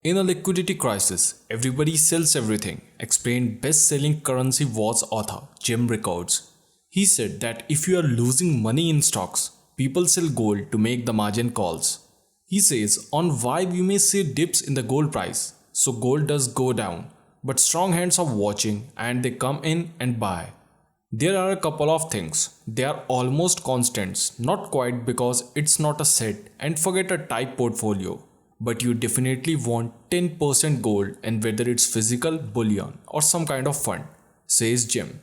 In a liquidity crisis, everybody sells everything, explained best selling Currency Wars author Jim Rickards. He said that if you are losing money in stocks, people sell gold to make the margin calls. He says on vibe you may see dips in the gold price, so gold does go down, but strong hands are watching and they come in and buy. There are a couple of things. They are almost constants, not quite because it's not a set and forget a type portfolio. But you definitely want 10% gold and whether it's physical bullion or some kind of fund, says Jim.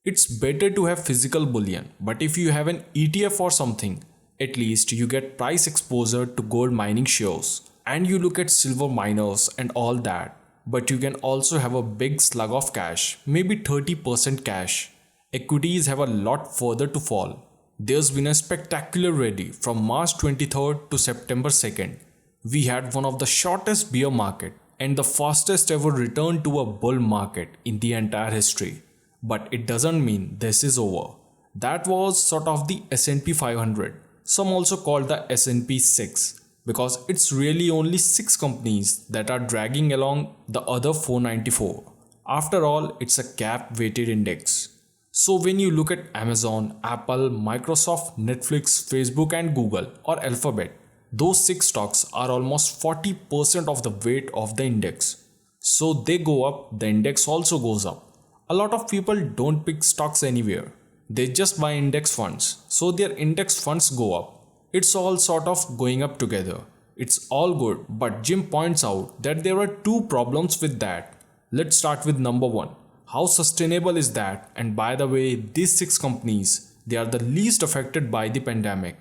It's better to have physical bullion, but if you have an ETF or something, at least you get price exposure to gold mining shares and you look at silver miners and all that. But you can also have a big slug of cash, maybe 30% cash. Equities have a lot further to fall. There's been a spectacular rally from March 23rd to September 2nd. We had one of the shortest bear market and the fastest ever return to a bull market in the entire history. But it doesn't mean this is over. That was sort of the S&P 500. Some also call the S&P 6 because it's really only 6 companies that are dragging along the other 494. After all, it's a cap weighted index. So when you look at Amazon, Apple, Microsoft, Netflix, Facebook and Google or Alphabet, those 6 stocks are almost 40% of the weight of the index. So they go up, the index also goes up. A lot of people don't pick stocks anywhere. They just buy index funds. So their index funds go up. It's all sort of going up together. It's all good, but Jim points out that there are 2 problems with that. Let's start with number 1. How sustainable is that? And by the way, these 6 companies, they are the least affected by the pandemic.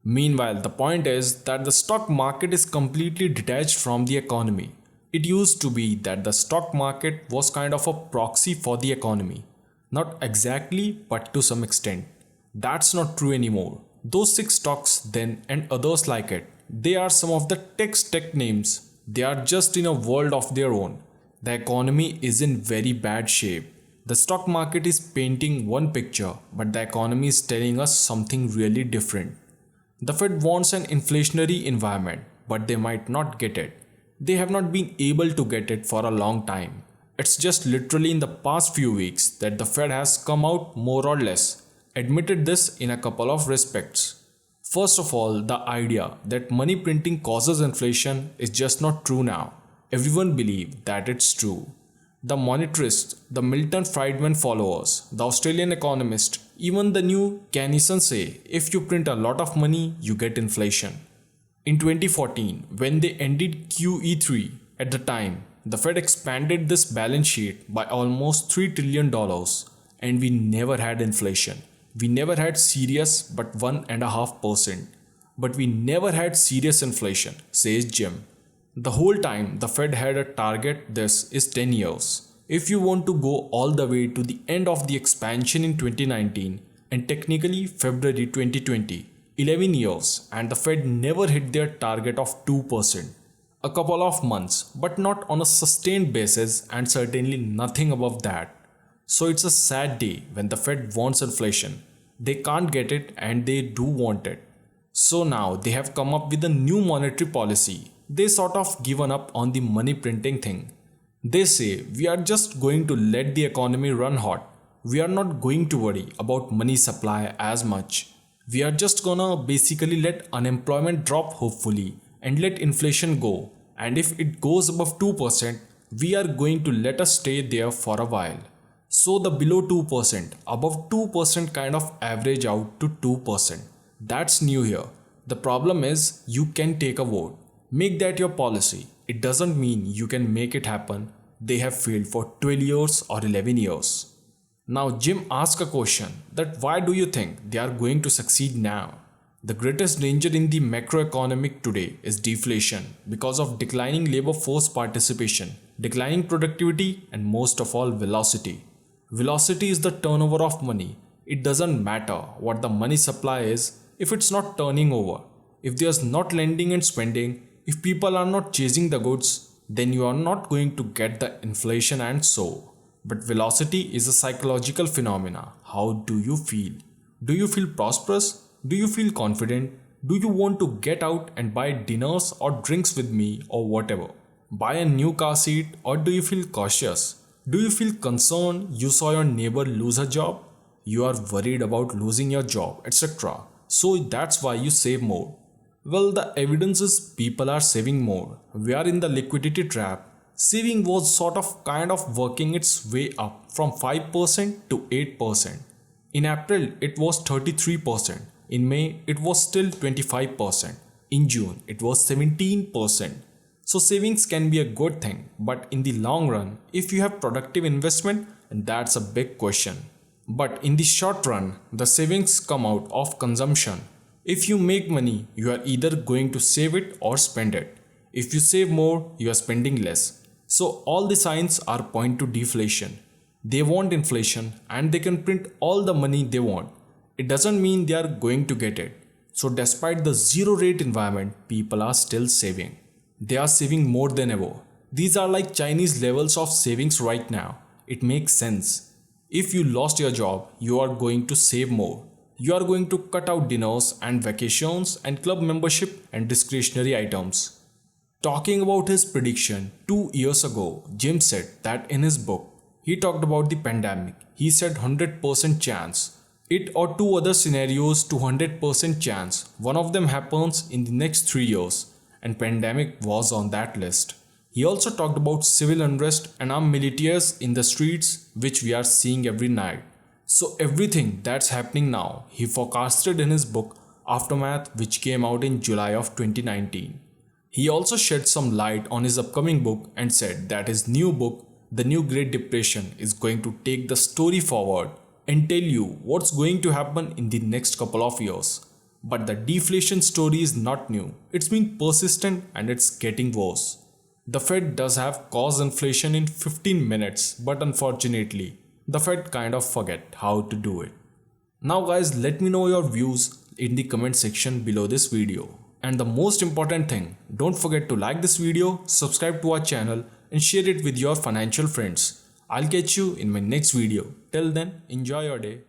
Meanwhile, the point is that the stock market is completely detached from the economy. It used to be that the stock market was kind of a proxy for the economy. Not exactly, but to some extent. That's not true anymore. Those 6 stocks then and others like it, they are some of the tech names. They are just in a world of their own. The economy is in very bad shape. The stock market is painting one picture, but the economy is telling us something really different. The Fed wants an inflationary environment, but they might not get it. They have not been able to get it for a long time. It's just literally in the past few weeks that the Fed has come out more or less, admitted this in a couple of respects. First of all, the idea that money printing causes inflation is just not true now. Everyone believes that it's true. The monetarists, the Milton Friedman followers, the Australian economist, even the new Keynesians say if you print a lot of money, you get inflation. In 2014, when they ended QE3, at the time, the Fed expanded this balance sheet by almost $3 trillion and we never had inflation. We never had serious but 1.5%. But we never had serious inflation, says Jim. The whole time the Fed had a target, this is 10 years. If you want to go all the way to the end of the expansion in 2019 and technically February 2020, 11 years and the Fed never hit their target of 2%. A couple of months, but not on a sustained basis and certainly nothing above that. So it's a sad day when the Fed wants inflation. They can't get it and they do want it. So now they have come up with a new monetary policy. They sort of given up on the money printing thing. They say we are just going to let the economy run hot. We are not going to worry about money supply as much. We are just gonna basically let unemployment drop hopefully and let inflation go. And if it goes above 2%, we are going to let us stay there for a while. So the below 2%, above 2% kind of average out to 2%. That's new here. The problem is you can take a vote. Make that your policy. It doesn't mean you can make it happen. They have failed for 12 years or 11 years. Now Jim asks a question that why do you think they are going to succeed now? The greatest danger in the macroeconomic today is deflation because of declining labor force participation, declining productivity and most of all velocity. Velocity is the turnover of money. It doesn't matter what the money supply is if it's not turning over. If there's not lending and spending, if people are not chasing the goods, then you are not going to get the inflation and so. But velocity is a psychological phenomena. How do you feel? Do you feel prosperous? Do you feel confident? Do you want to get out and buy dinners or drinks with me or whatever? Buy a new car seat, or do you feel cautious? Do you feel concerned you saw your neighbor lose her job? You are worried about losing your job, etc. So that's why you save more. Well, the evidence is people are saving more. We are in the liquidity trap. Saving was sort of kind of working its way up from 5% to 8%. In April, it was 33%. In May, it was still 25%. In June, it was 17%. So savings can be a good thing, but in the long run, if you have productive investment, that's a big question. But in the short run, the savings come out of consumption. If you make money, you are either going to save it or spend it. If you save more, you are spending less. So all the signs are point to deflation. They want inflation and they can print all the money they want. It doesn't mean they are going to get it. So despite the zero rate environment, people are still saving. They are saving more than ever. These are like Chinese levels of savings right now. It makes sense. If you lost your job, you are going to save more. You are going to cut out dinners and vacations and club membership and discretionary items. Talking about his prediction 2 years ago, Jim said that in his book, he talked about the pandemic. He said 100% chance. It or two other scenarios to 100% chance. One of them happens in the next 3 years. And pandemic was on that list. He also talked about civil unrest and armed militias in the streets, which we are seeing every night. So everything that's happening now, he forecasted in his book Aftermath, which came out in July of 2019. He also shed some light on his upcoming book and said that his new book, The New Great Depression, is going to take the story forward and tell you what's going to happen in the next couple of years. But the deflation story is not new. It's been persistent and it's getting worse. The Fed does have caused inflation in 15 minutes, but unfortunately, the Fed kind of forget how to do it. Now guys, let me know your views in the comment section below this video. And the most important thing, don't forget to like this video, subscribe to our channel and share it with your financial friends. I'll catch you in my next video. Till then, enjoy your day.